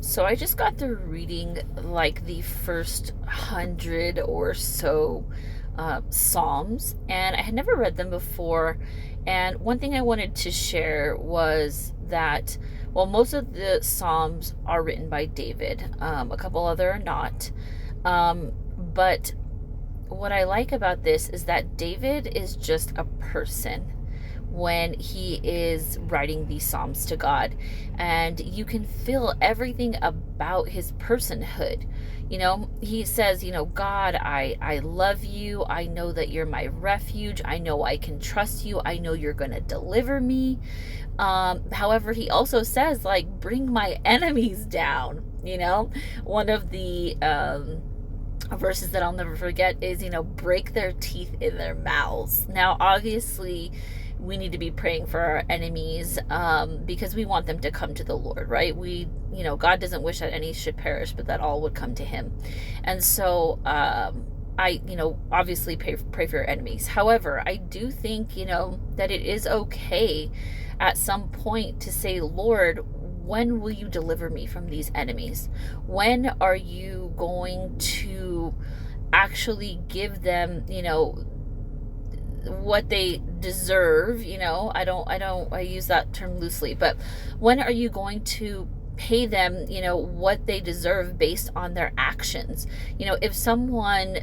So I just got through reading like the first 100 or so Psalms, and I had never read them before. And one thing I wanted to share was that, well, most of the Psalms are written by David, a couple other are not. But what I like about this is that David is just a person when he is writing these psalms to God, and you can feel everything about his personhood. He says, God, I love you. I know that you're my refuge. I know I can trust you. I know you're going to deliver me. However, he also says, like, bring my enemies down. One of the verses that I'll never forget is, break their teeth in their mouths. Now, obviously, we need to be praying for our enemies, because we want them to come to the Lord, right? God doesn't wish that any should perish, but that all would come to him. And so, I, obviously pray for your enemies. However, I do think, that it is okay at some point to say, Lord, when will you deliver me from these enemies? When are you going to actually give them, what they deserve? I use that term loosely, but when are you going to pay them, what they deserve based on their actions? If someone,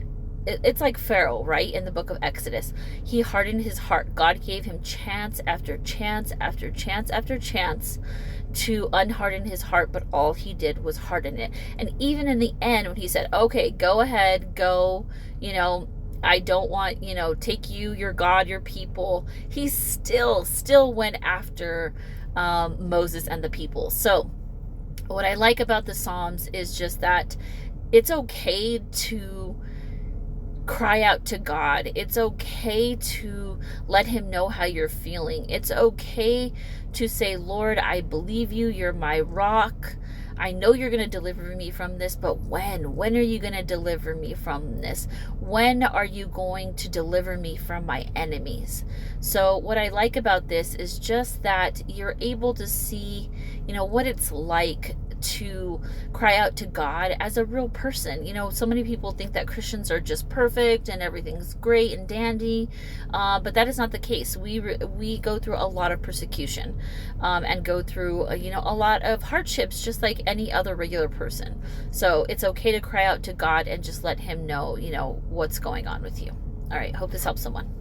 it's like Pharaoh, right? In the book of Exodus, he hardened his heart. God gave him chance after chance after chance after chance to unharden his heart, but all he did was harden it. And even in the end, when he said, okay, go ahead, go, I don't want, take you, your God, your people, he still went after Moses and the people. So what I like about the Psalms is just that it's okay to cry out to God. It's okay to let him know how you're feeling. It's okay to say, Lord, I believe you. You're my rock. I know you're going to deliver me from this, but when? When are you going to deliver me from this? When are you going to deliver me from my enemies? So what I like about this is just that you're able to see, what it's like to cry out to God as a real person. So many people think that Christians are just perfect and everything's great and dandy, but that is not the case. We go through a lot of persecution, and go through a lot of hardships, just like any other regular person. So it's okay to cry out to God and just let him know, what's going on with you. All right, hope this helps someone.